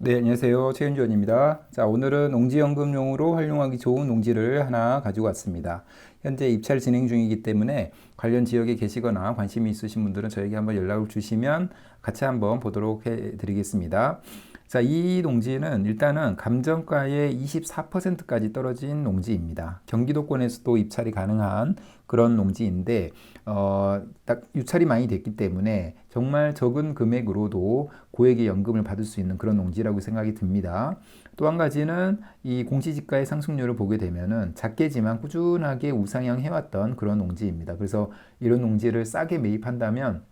네, 안녕하세요. 최윤주원입니다. 자, 오늘은 농지연금용으로 활용하기 좋은 농지를 하나 가지고 왔습니다. 현재 입찰 진행 중이기 때문에 관련 지역에 계시거나 관심이 있으신 분들은 저에게 한번 연락을 주시면 같이 한번 보도록 해 드리겠습니다. 자, 이 농지는 일단은 감정가의 24%까지 떨어진 농지입니다. 경기도권에서도 입찰이 가능한 그런 농지인데, 딱 유찰이 많이 됐기 때문에 정말 적은 금액으로도 고액의 연금을 받을 수 있는 그런 농지라고 생각이 듭니다. 또 한 가지는 이 공시지가의 상승률을 보게 되면은 작게지만 꾸준하게 우상향 해왔던 그런 농지입니다. 그래서 이런 농지를 싸게 매입한다면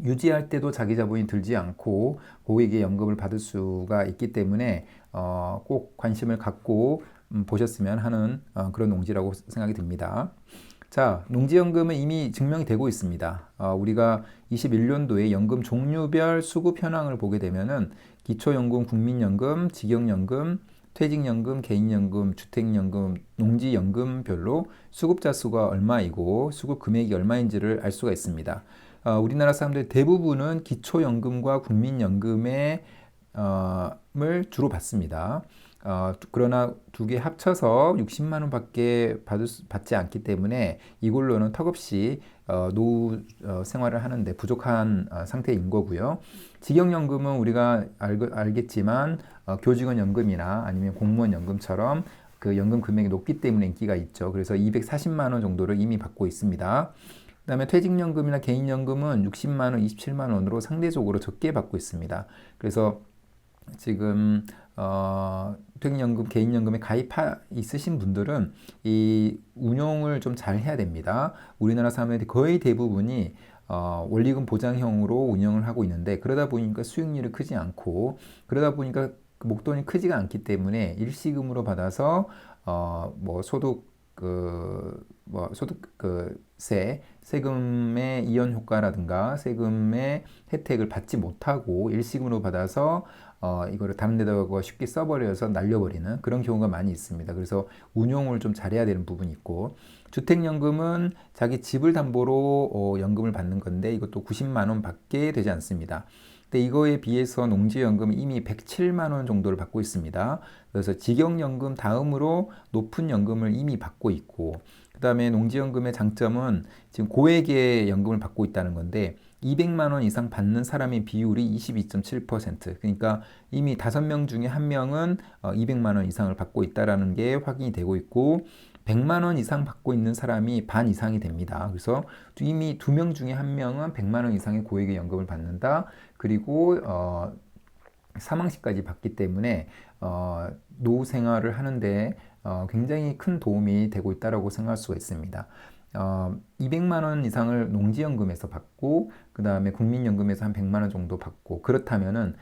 유지할 때도 자기 자본이 들지 않고 고액의 연금을 받을 수가 있기 때문에 꼭 관심을 갖고 보셨으면 하는 그런 농지라고 생각이 듭니다. 자, 농지연금은 이미 증명이 되고 있습니다. 우리가 21년도에 연금 종류별 수급 현황을 보게 되면은 기초연금, 국민연금, 직영연금, 퇴직연금, 개인연금, 주택연금, 농지연금별로 수급자 수가 얼마이고 수급 금액이 얼마인지를 알 수가 있습니다. 우리나라 사람들 대부분은 기초연금과 국민연금의 을 주로 받습니다. 그러나 두 개 합쳐서 60만 원밖에 받지 않기 때문에 이걸로는 턱없이 노후 생활을 하는데 부족한 상태인 거고요. 직영연금은 우리가 알겠지만 교직원 연금이나 아니면 공무원 연금처럼 그 연금 금액이 높기 때문에 인기가 있죠. 그래서 240만 원 정도를 이미 받고 있습니다. 그다음에 퇴직연금이나 개인연금은 60만 원, 27만 원으로 상대적으로 적게 받고 있습니다. 그래서 지금 퇴직연금, 개인연금에 가입하 있으신 분들은 이 운용을 좀 잘 해야 됩니다. 우리나라 사람들이 거의 대부분이 원리금 보장형으로 운영을 하고 있는데 그러다 보니까 수익률이 크지 않고 그러다 보니까 목돈이 크지가 않기 때문에 일시금으로 받아서 뭐 소득 세금의 이연 효과라든가 세금의 혜택을 받지 못하고 일시금으로 받아서 이거를 다른 데다가 쉽게 써버려서 날려버리는 그런 경우가 많이 있습니다. 그래서 운용을 좀 잘해야 되는 부분이 있고 주택연금은 자기 집을 담보로 연금을 받는 건데 이것도 90만 원 밖에 되지 않습니다. 근데 이거에 비해서 농지연금은 이미 107만 원 정도를 받고 있습니다. 그래서 직영연금 다음으로 높은 연금을 이미 받고 있고 그 다음에 농지연금의 장점은 지금 고액의 연금을 받고 있다는 건데 200만 원 이상 받는 사람의 비율이 22.7%. 그러니까 이미 5명 중에 1명은 200만 원 이상을 받고 있다는 게 확인이 되고 있고 100만 원 이상 받고 있는 사람이 반 이상이 됩니다. 그래서 이미 2명 중에 1명은 100만 원 이상의 고액의 연금을 받는다. 그리고 사망 시까지 받기 때문에 노후 생활을 하는데 굉장히 큰 도움이 되고 있다고 생각할 수가 있습니다. 200만 원 이상을 농지연금에서 받고 그 다음에 국민연금에서 한 100만 원 정도 받고 그렇다면은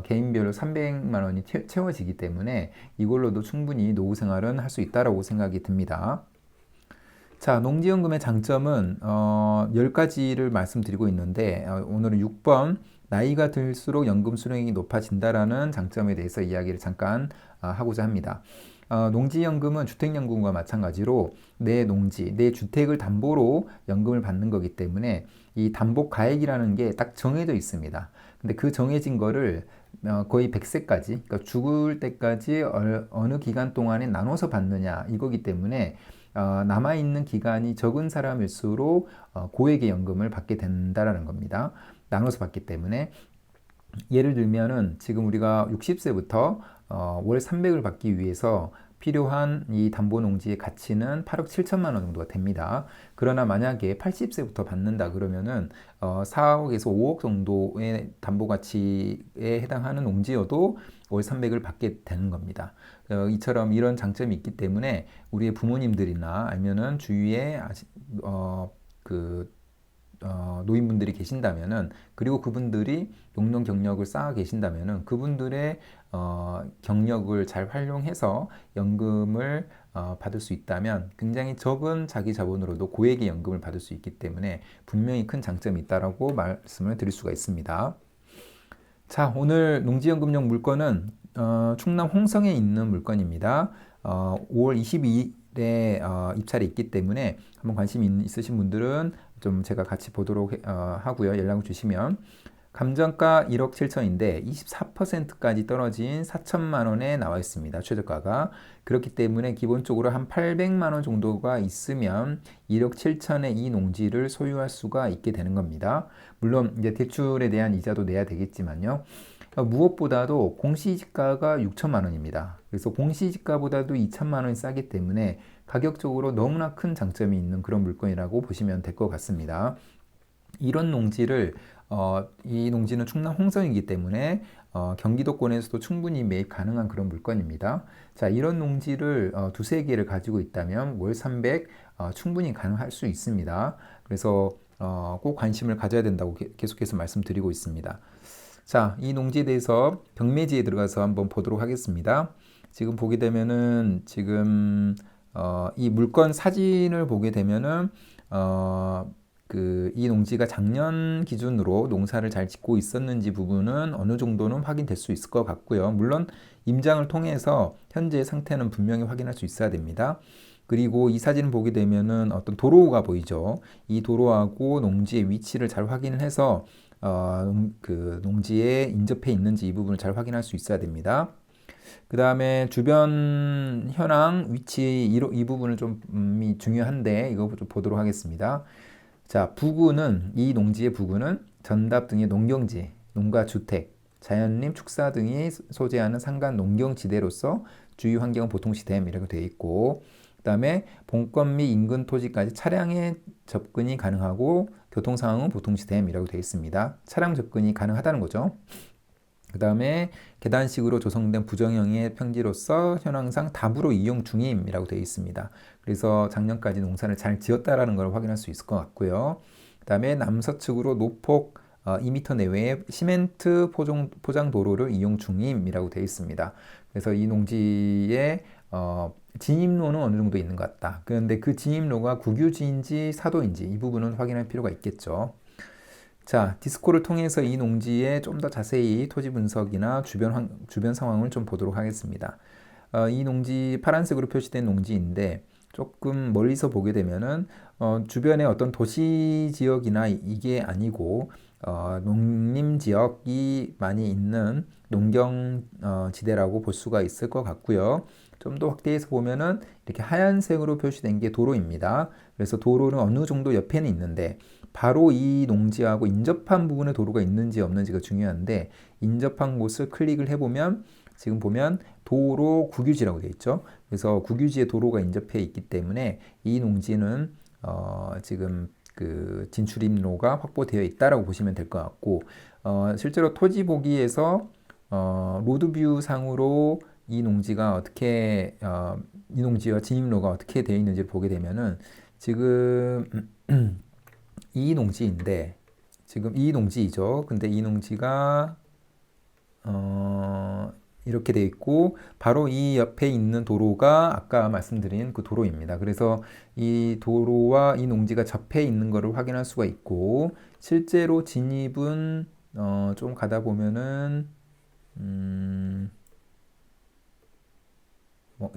개인별로 300만 원이 채워지기 때문에 이걸로도 충분히 노후 생활은 할 수 있다라고 생각이 듭니다. 자, 농지연금의 장점은 10가지를 말씀드리고 있는데 오늘은 6번 나이가 들수록 연금 수령이 높아진다라는 장점에 대해서 이야기를 잠깐 하고자 합니다. 농지연금은 주택연금과 마찬가지로 내 농지, 내 주택을 담보로 연금을 받는 거기 때문에 이 담보가액이라는 게 딱 정해져 있습니다. 근데 그 정해진 거를 거의 100세까지, 그러니까 죽을 때까지 어느 기간 동안에 나눠서 받느냐 이거기 때문에 남아있는 기간이 적은 사람일수록 고액의 연금을 받게 된다라는 겁니다. 나눠서 받기 때문에 예를 들면은 지금 우리가 60세부터 월 300을 받기 위해서 필요한 이 담보농지의 가치는 8억 7천만 원 정도가 됩니다. 그러나 만약에 80세부터 받는다 그러면은 4억에서 5억 정도의 담보 가치에 해당하는 농지여도 월 300을 받게 되는 겁니다. 이처럼 이런 장점이 있기 때문에 우리의 부모님들이나 아니면은 주위에 그 노인분들이 계신다면은 그리고 그분들이 용돈 경력을 쌓아 계신다면은 그분들의 경력을 잘 활용해서 연금을 받을 수 있다면 굉장히 적은 자기 자본으로도 고액의 연금을 받을 수 있기 때문에 분명히 큰 장점이 있다라고 말씀을 드릴 수가 있습니다. 자, 오늘 농지연금용 물건은 충남 홍성에 있는 물건입니다. 5월 22일에 입찰이 있기 때문에 한번 관심 있으신 분들은 좀 제가 같이 보도록 하고요. 연락을 주시면 감정가 1억 7천인데 24%까지 떨어진 4천만 원에 나와 있습니다. 최저가가. 그렇기 때문에 기본적으로 한 800만 원 정도가 있으면 1억 7천의 이 농지를 소유할 수가 있게 되는 겁니다. 물론 이제 대출에 대한 이자도 내야 되겠지만요. 무엇보다도 공시지가가 6천만 원입니다. 그래서 공시지가보다도 2천만 원이 싸기 때문에 가격적으로 너무나 큰 장점이 있는 그런 물건이라고 보시면 될 것 같습니다. 이런 농지를 이 농지는 충남 홍성이기 때문에 경기도권에서도 충분히 매입 가능한 그런 물건입니다. 자, 이런 농지를 두세 개를 가지고 있다면 월 300 충분히 가능할 수 있습니다. 그래서 꼭 관심을 가져야 된다고 계속해서 말씀드리고 있습니다. 자, 이 농지에 대해서 경매지에 들어가서 한번 보도록 하겠습니다. 지금 보게 되면은 지금 이 물건 사진을 보게 되면은 이 농지가 작년 기준으로 농사를 잘 짓고 있었는지 부분은 어느 정도는 확인될 수 있을 것 같고요. 물론 임장을 통해서 현재 상태는 분명히 확인할 수 있어야 됩니다. 그리고 이 사진을 보게 되면은 어떤 도로가 보이죠. 이 도로하고 농지의 위치를 잘 확인을 해서 그 농지에 인접해 있는지 이 부분을 잘 확인할 수 있어야 됩니다. 그 다음에 주변 현황, 위치 이 부분을 좀 중요한데 이거 좀 보도록 하겠습니다. 자, 부근은 이 농지의 부근은 전답 등의 농경지, 농가 주택, 자연림, 축사 등이 소재하는 산간 농경지대로서 주요 환경은 보통시댐 이라고 되어 있고, 그 다음에 본권 및 인근 토지까지 차량의 접근이 가능하고 교통 상황은 보통시댐 이라고 되어 있습니다. 차량 접근이 가능하다는 거죠. 그 다음에 계단식으로 조성된 부정형의 평지로서 현황상 답으로 이용 중임이라고 되어 있습니다. 그래서 작년까지 농사를 잘 지었다라는 걸 확인할 수 있을 것 같고요. 그 다음에 남서측으로 노폭 2m 내외의 시멘트 포장 도로를 이용 중임이라고 되어 있습니다. 그래서 이 농지에 진입로는 어느 정도 있는 것 같다. 그런데 그 진입로가 국유지인지 사도인지 이 부분은 확인할 필요가 있겠죠. 자, 디스코를 통해서 이 농지에 좀 더 자세히 토지 분석이나 주변 상황을 좀 보도록 하겠습니다. 이 농지 파란색으로 표시된 농지인데 조금 멀리서 보게 되면은 주변에 어떤 도시 지역이나 이게 아니고 농림 지역이 많이 있는 농경 지대라고 볼 수가 있을 것 같고요. 좀 더 확대해서 보면은 이렇게 하얀색으로 표시된 게 도로입니다. 그래서 도로는 어느 정도 옆에는 있는데 바로 이 농지하고 인접한 부분에 도로가 있는지 없는지가 중요한데 인접한 곳을 클릭을 해보면 지금 보면 도로 국유지라고 되어 있죠. 그래서 국유지에 도로가 인접해 있기 때문에 이 농지는 지금 그 진출입로가 확보되어 있다라고 보시면 될 것 같고 실제로 토지 보기에서 로드뷰 상으로 이 농지가 어떻게 이 농지와 진입로가 어떻게 되어 있는지를 보게 되면은 지금 이 농지인데 지금 이 농지이죠. 근데 이 농지가 이렇게 되어 있고 바로 이 옆에 있는 도로가 아까 말씀드린 그 도로입니다. 그래서 이 도로와 이 농지가 접해 있는 것을 확인할 수가 있고 실제로 진입은 좀 가다 보면은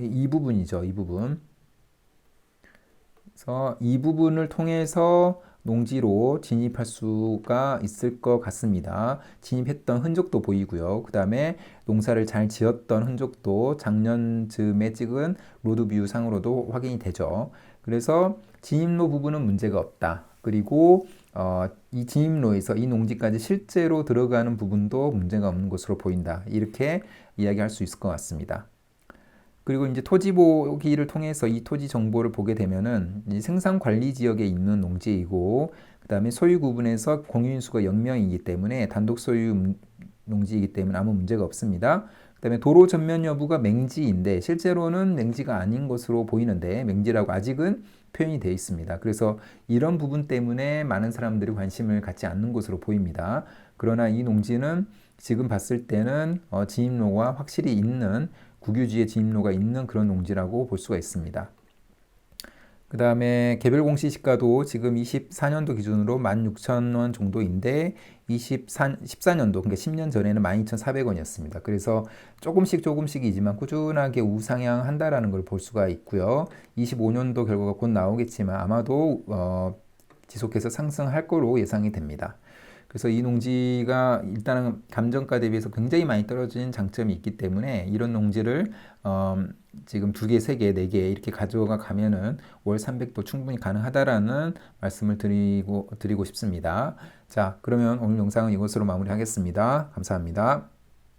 이 부분이죠. 이 부분. 그래서 이 부분을 통해서 농지로 진입할 수가 있을 것 같습니다. 진입했던 흔적도 보이고요. 그 다음에 농사를 잘 지었던 흔적도 작년쯤에 찍은 로드뷰 상으로도 확인이 되죠. 그래서 진입로 부분은 문제가 없다. 그리고 이 진입로에서 이 농지까지 실제로 들어가는 부분도 문제가 없는 것으로 보인다. 이렇게 이야기할 수 있을 것 같습니다. 그리고 이제 토지 보기를 통해서 이 토지 정보를 보게 되면은 생산 관리 지역에 있는 농지이고 그다음에 소유 구분에서 공유인수가 0명이기 때문에 단독 소유 농지이기 때문에 아무 문제가 없습니다. 그다음에 도로 전면 여부가 맹지인데 실제로는 맹지가 아닌 것으로 보이는데 맹지라고 아직은 표현이 되어 있습니다. 그래서 이런 부분 때문에 많은 사람들이 관심을 갖지 않는 것으로 보입니다. 그러나 이 농지는 지금 봤을 때는 진입로가 확실히 있는 국유지의 진입로가 있는 그런 농지라고 볼 수가 있습니다. 그 다음에 개별 공시지가도 지금 24년도 기준으로 16,000원 정도인데 14년도 그러니까 10년 전에는 12,400원이었습니다. 그래서 조금씩이지만 꾸준하게 우상향한다라는 걸 볼 수가 있고요. 25년도 결과가 곧 나오겠지만 아마도 지속해서 상승할 거로 예상이 됩니다. 그래서 이 농지가 일단은 감정가 대비해서 굉장히 많이 떨어진 장점이 있기 때문에 이런 농지를 지금 2개, 3개, 4개 이렇게 가져가 가면은 월 300도 충분히 가능하다라는 말씀을 드리고 싶습니다. 자, 그러면 오늘 영상은 이것으로 마무리하겠습니다. 감사합니다.